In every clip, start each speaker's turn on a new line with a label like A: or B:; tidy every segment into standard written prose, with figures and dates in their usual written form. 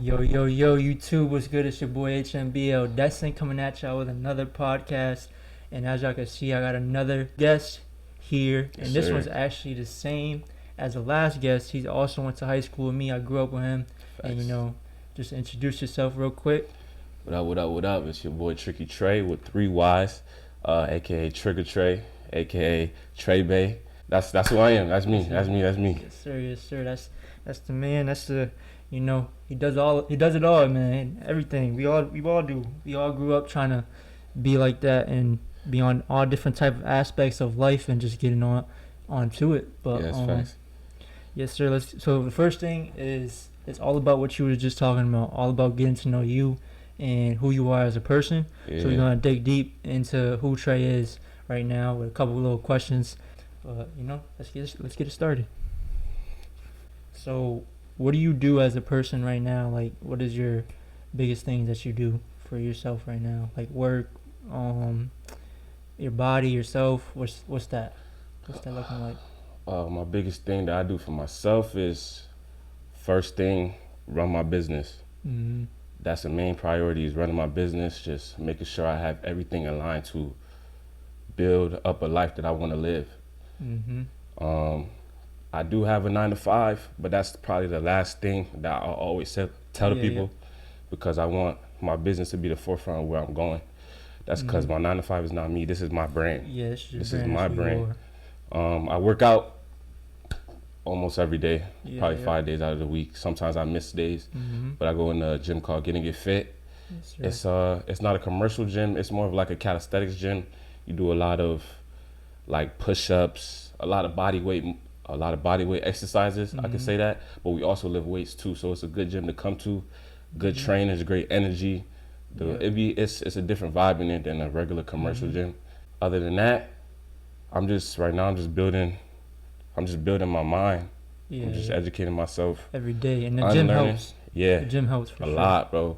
A: Yo, YouTube, what's good? It's your boy Hmbldestin coming at y'all with another podcast. And as y'all can see, I got another guest here.
B: Yes,
A: And this
B: sir.
A: one's actually the same as the last guest. He also went to high school with me. I grew up with him.
B: Facts.
A: And, just introduce yourself real quick.
B: What up? It's your boy Trey with 3 Ys, aka Trigger Trey, aka Trey Bay. That's who I am. That's me.
A: Yes, sir. That's the man. That's the, he does it all, man. Everything. We all do. We all grew up trying to be like that and be on all different type of aspects of life and just getting onto it. But
B: Yes, facts.
A: yes, sir. So the first thing is it's all about what you were just talking about. All about getting to know you and who you are as a person.
B: Yeah.
A: So we're gonna dig deep into who Trey is right now with a couple of little questions. But let's get it started. So, what do you do as a person right now? Like, what is your biggest thing that you do for yourself right now? Like work, your body, yourself. What's that? What's that looking like?
B: My biggest thing that I do for myself is first thing, run my business.
A: Mm-hmm.
B: That's the main priority, is running my business, just making sure I have everything aligned to build up a life that I want to live.
A: Mm-hmm.
B: I do have a 9 to 5, but that's probably the last thing that I always tell the people, because I want my business to be the forefront of where I'm going. That's because my 9 to 5 is not me. This is my brand.
A: Yeah,
B: this is my brand. I work out almost every day, probably 5 days out of the week. Sometimes I miss days, but I go in a gym called Getting It Fit.
A: Yes,
B: It's not a commercial gym. It's more of like a calisthenics gym. You do a lot of like push-ups, a lot of body weight exercises. I can say that, but we also lift weights too. So it's a good gym to come to. Good trainers, great energy. It's a different vibe in it than a regular commercial gym. Other than that, I'm just building my mind. I'm just educating myself
A: every day, and the gym helps.
B: Yeah,
A: the gym helps for
B: a
A: sure.
B: lot, bro.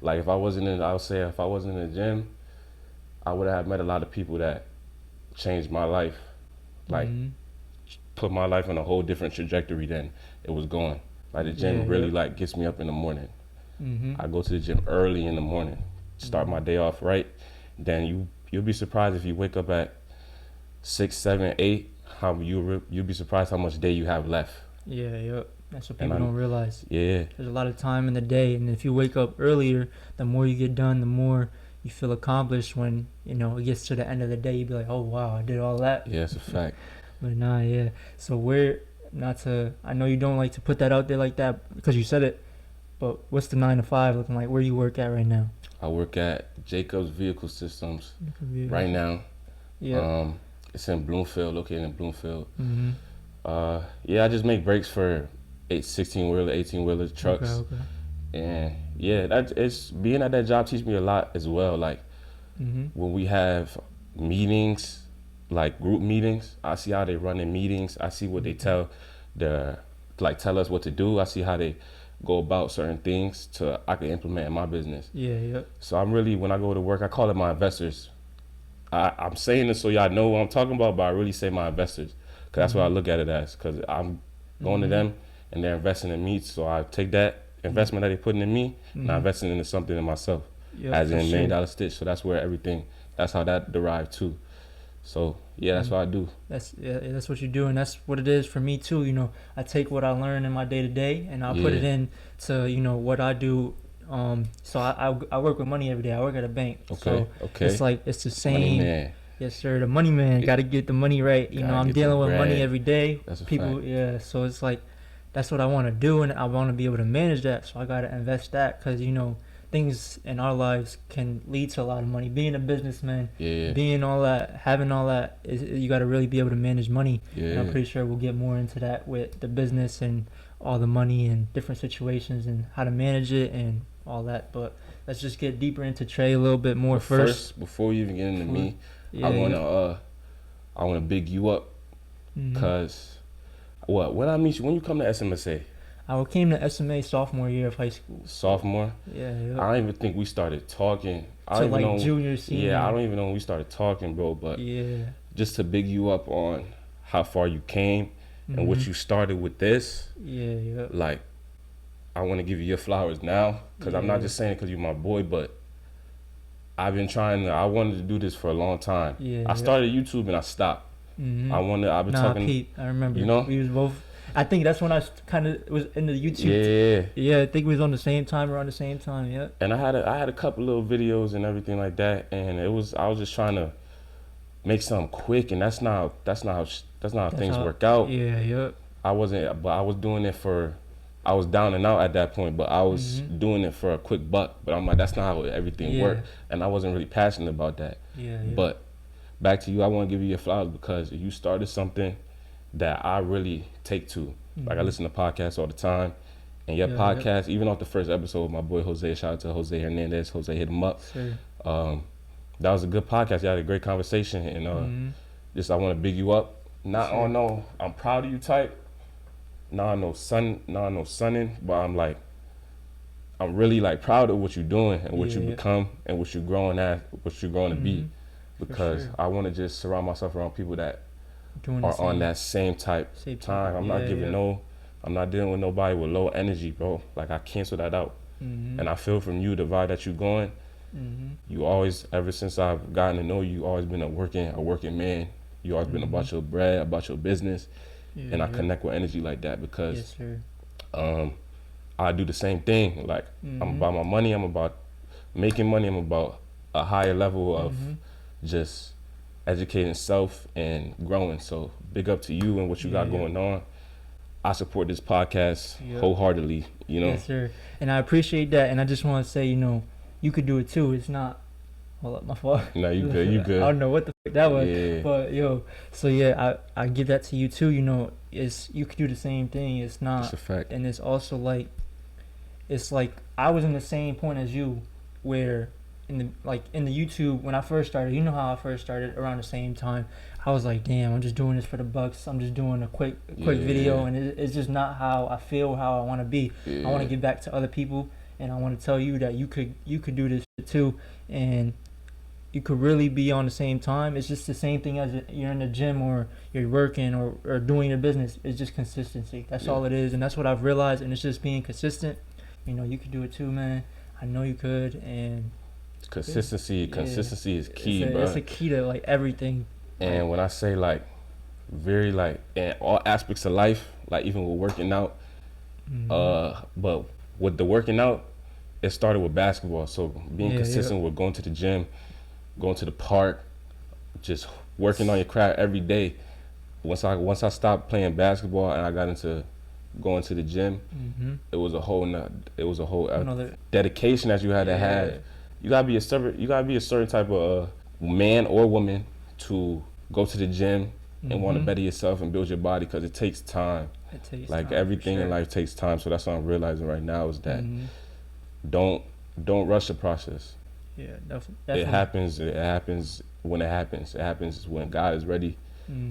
B: Like if I wasn't in the gym, I would have met a lot of people that changed my life. Like put my life in a whole different trajectory than it was going. Like the gym really like gets me up in the morning. I go to the gym early in the morning, start my day off right. Then you'll be surprised if you wake up at 6, 7, 8. You'll be surprised how much day you have left.
A: Yeah. That's what people don't realize.
B: Yeah.
A: There's a lot of time in the day, and if you wake up earlier, the more you get done, the more you feel accomplished. When it gets to the end of the day, you be like, oh wow, I did all that.
B: Yeah, it's a fact.
A: But so I know you don't like to put that out there like that because you said it, but what's the 9 to 5 looking like? Where you work at right now?
B: I work at Jacobs Vehicle Systems right now.
A: Yeah.
B: It's in Bloomfield, located in Bloomfield. I just make brakes for 16-wheeler, 18-wheeler trucks.
A: Okay.
B: And it's being at that job teach me a lot as well. Like when we have meetings, like group meetings, I see how they run in meetings. I see what they tell us what to do. I see how they go about certain things I can implement in my business.
A: Yeah.
B: So when I go to work, I call it my investors. I'm saying this so y'all know what I'm talking about, but I really say my investors, because that's what I look at it as, because I'm going to them and they're investing in me. So I take that investment that they're putting in me and I'm investing into something in myself, as in $1 million stitch. So that's where that's how that derived too. So that's what I do.
A: That's what you do, and that's what it is for me too. I take what I learn in my day to day, and I'll put it in to what I do. So I work with money every day. I work at a bank.
B: Okay.
A: It's like it's the same.
B: Money man.
A: Yes, sir. The money man got to get the money right. I'm dealing with money every day.
B: That's a
A: people.
B: Fact.
A: Yeah. So it's like that's what I want to do, and I want to be able to manage that. So I got to invest that, because things in our lives can lead to a lot of money. Being a businessman, being all that, having all that, you got to really be able to manage money.
B: Yeah.
A: And I'm pretty sure we'll get more into that with the business and all the money and different situations and how to manage it and all that. But let's just get deeper into Trey a little bit more first.
B: Before you even get into me, I wanna big you up, cause when I meet you, when you come to SMSA.
A: I came to SMA sophomore year of high school.
B: Sophomore?
A: Yeah.
B: I don't even think we started talking.
A: Junior, senior.
B: Yeah, I don't even know when we started talking, bro. But just to big you up on how far you came and what you started with this.
A: Yeah.
B: Like, I want to give you your flowers now, because I'm not just saying it because you're my boy, but I've been I wanted to do this for a long time.
A: Yeah.
B: I started YouTube and I stopped. I've been talking.
A: Pete, I remember.
B: You know?
A: We was both. I think that's when I kind of was into YouTube.
B: Yeah.
A: Yeah, I think we was on the same time, around the same time. Yeah.
B: And I had a couple little videos and everything like that, and I was just trying to make something quick, and that's not how things work out.
A: Yeah. Yep.
B: I was doing it I was down and out at that point, but I was doing it for a quick buck. But I'm like, that's not how everything worked, and I wasn't really passionate about that.
A: Yeah.
B: But back to you, I want to give you your flowers because you started something that I really take to. Like I listen to podcasts all the time, and your podcast, even off the first episode with my boy Jose, shout out to Jose Hernandez. Jose, hit him up.
A: Sure.
B: That was a good podcast. You had a great conversation, and just I want to big you up. Not on no, I'm proud of you type. No sunning, but I'm really like proud of what you're doing and what you become and what you're growing to be, because I want to just surround myself around people that are on that same time. I'm not dealing with nobody with low energy, bro. Like I cancel that out, and I feel from you the vibe that you're going. You always, ever since I've gotten to know you, you always been a working man. You always been about your bread, about your business. And I connect with energy like that because I do the same thing. Like I'm about my money, I'm about making money, I'm about a higher level of just educating self and growing. So big up to you and what you got going on. I support this podcast wholeheartedly, you know.
A: Yes, sir. And I appreciate that. And I just want to say, you know, you could do it too. It's not, hold up, my fault.
B: No, you good.
A: I don't know what the fuck that was. But yo, so yeah, I give that to you too. You know, you could do the same thing. It's not.
B: It's a fact.
A: And it's also like, it's like I was in the same point as you, where in the YouTube when I first started. You know how I first started around the same time. I was like, damn, I'm just doing this for the bucks. I'm just doing a quick video, and it's just not how I feel, how I want to be. I want to give back to other people, and I want to tell you that you could do this too, and you could really be on the same time. It's just the same thing as you're in the gym or you're working or doing your business. It's just consistency. That's all it is, and that's what I've realized. And it's just being consistent. You know, you could do it too, man. I know you could, and
B: consistency is key, bro.
A: It's a key to like everything.
B: And when I say like very like in all aspects of life, like even with working out, but with the working out, it started with basketball. So being consistent with going to the gym, going to the park, just working on your craft every day. Once I stopped playing basketball and I got into going to the gym, it was a whole dedication that you had to have. You gotta be a certain type of man or woman to go to the gym and want to better yourself and build your body, because it takes time. Everything in life takes time. So that's what I'm realizing right now is that don't rush the process.
A: Yeah, definitely.
B: It happens when it happens. It happens when God is ready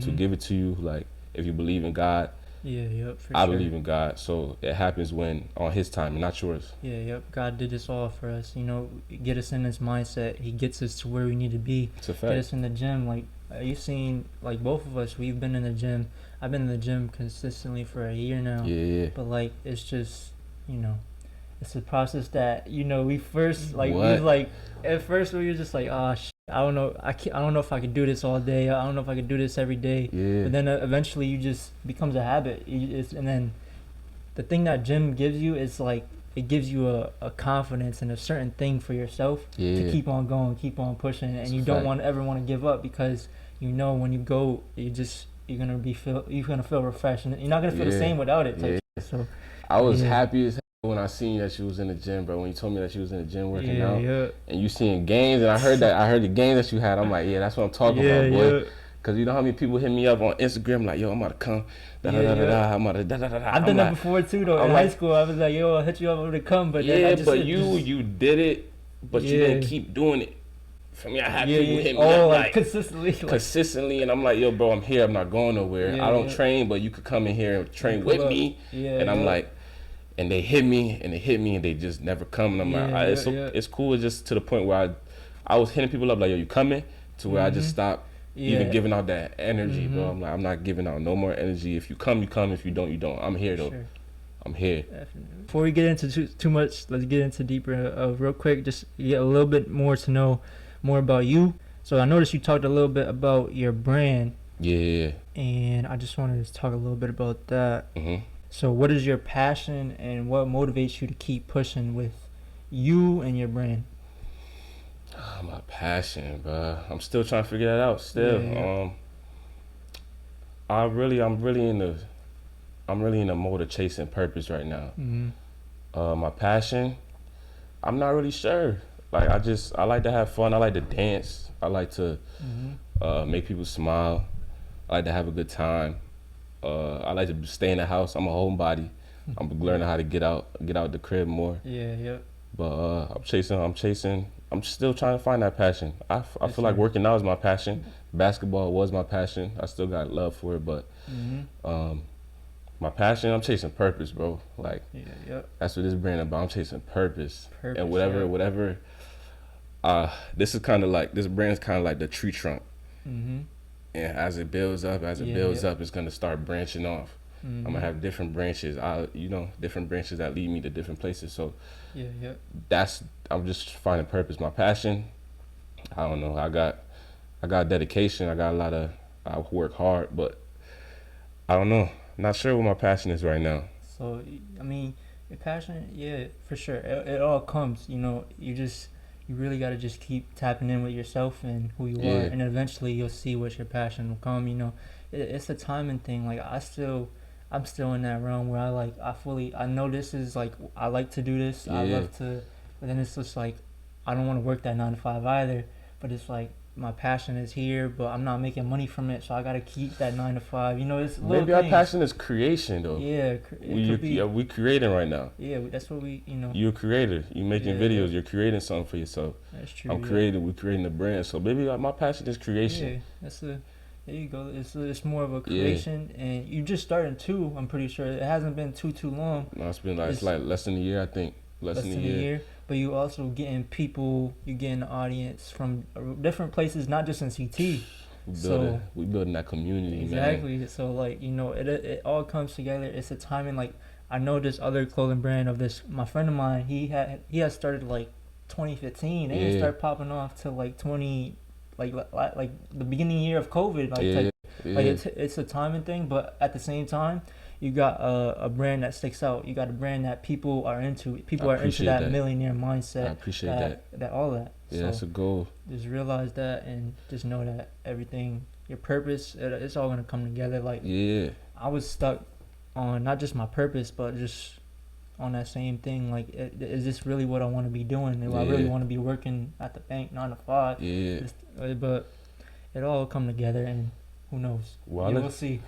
B: to give it to you. Like if you believe in God, I believe in God. So it happens when on His time and not yours.
A: God did this all for us. You know, get us in this mindset. He gets us to where we need to be.
B: It's a fact.
A: Get us in the gym. Like you seen, like both of us, we've been in the gym. I've been in the gym consistently for a year now. But like it's just, you know, it's a process that, you know, we first like at first we were just like, oh shit, I don't know if I could do this all day. I don't know if I could do this every day. But then eventually you just becomes a habit. And then the thing that gym gives you is like it gives you a confidence and a certain thing for yourself to keep on going, keep on pushing, and you don't ever want to give up, because you know when you go, you're gonna feel refreshed, and you're not gonna feel the same without it. So
B: I was happy as hell when I seen that you was in the gym, bro. When you told me that you was in the gym working out, and you seeing gains, and I heard the gains that you had. I'm like, that's what I'm talking about, boy. Cause you know how many people hit me up on Instagram like, yo, I'm about to come, I'm about to
A: I've done that before too, though. In high school, I was like, yo, I'll hit you up to come, but
B: but you did it, but you didn't keep doing it. For me, I had people hit me up like consistently, and I'm like, yo, bro, I'm here. I'm not going nowhere. I don't train, but you could come in here and train with me. And I'm like, and they hit me, and they just never come. And I'm like, it's cool. It's just to the point where I was hitting people up like, yo, you coming? To where I just stopped even giving out that energy, bro. I'm like, I'm not giving out no more energy. If you come, you come. If you don't, you don't. I'm here though. I'm here.
A: Definitely. Before we get into too much, let's get into deeper real quick. Just get a little bit more to know more about you. So I noticed you talked a little bit about your brand.
B: Yeah.
A: And I just wanted to talk a little bit about that.
B: Mhm.
A: So what is your passion and what motivates you to keep pushing with you and your brand?
B: My passion, bro. I'm still trying to figure that out. Still,
A: Yeah.
B: I'm really in the mode of chasing purpose right now. My passion, I'm not really sure. Like I like to have fun. I like to dance. I like to make people smile. I like to have a good time. I like to stay in the house. I'm a homebody. I'm learning how to get out the crib more.
A: Yeah.
B: But I'm still trying to find that passion. I feel like working out is my passion. Basketball was my passion. I still got love for it, but my passion, I'm chasing purpose, bro. Like that's what this brand about. I'm chasing purpose. And whatever. This brand's kind of like the tree trunk. And as it builds up, it's gonna start branching off. I'm gonna have different branches. Different branches that lead me to different places. So I'm just finding purpose. My passion, I don't know. I got dedication. I work hard, but I don't know. Not sure what my passion is right now.
A: So I mean, your passion, yeah, for sure. It all comes. You really gotta just keep tapping in with yourself and who you are, and eventually you'll see what your passion will come. It's a timing thing. Like I'm still in that realm where I know this is like I like to do this. I love to, but then it's just like I don't want to work that 9 to 5 either. But it's like my passion is here, but I'm not making money from it, so I gotta keep that 9 to 5. It's
B: maybe our passion is creation though.
A: Yeah,
B: we creating right now.
A: Yeah, that's what we.
B: You're a creator. You making videos. You're creating something for yourself.
A: That's true.
B: I'm creating. We're creating a brand. So maybe my passion is creation.
A: Yeah, there you go. It's more of a creation, and you just starting too. I'm pretty sure it hasn't been too long.
B: No, it's been it's like less than a year, I think. Less than a year.
A: But you also getting people, you getting the audience from different places, not just in CT.
B: We building that community,
A: exactly.
B: Man.
A: So it all comes together. It's a timing. Like I know this other clothing brand of this. My friend of mine, he had started like 2015. They didn't start popping off till like 20, like the beginning year of COVID. It's a timing thing, but at the same time, you got a brand that sticks out. You got a brand that people are into. People are into that millionaire mindset.
B: I appreciate
A: that all that.
B: Yeah,
A: so
B: that's a goal.
A: Just realize that and just know that everything, your purpose, it's all gonna come together. I was stuck on not just my purpose, but just on that same thing. Like, is this really what I want to be doing? Do I really want to be working at the bank 9 to 5?
B: Yeah.
A: But it all come together, and who knows?
B: Well,
A: we'll see.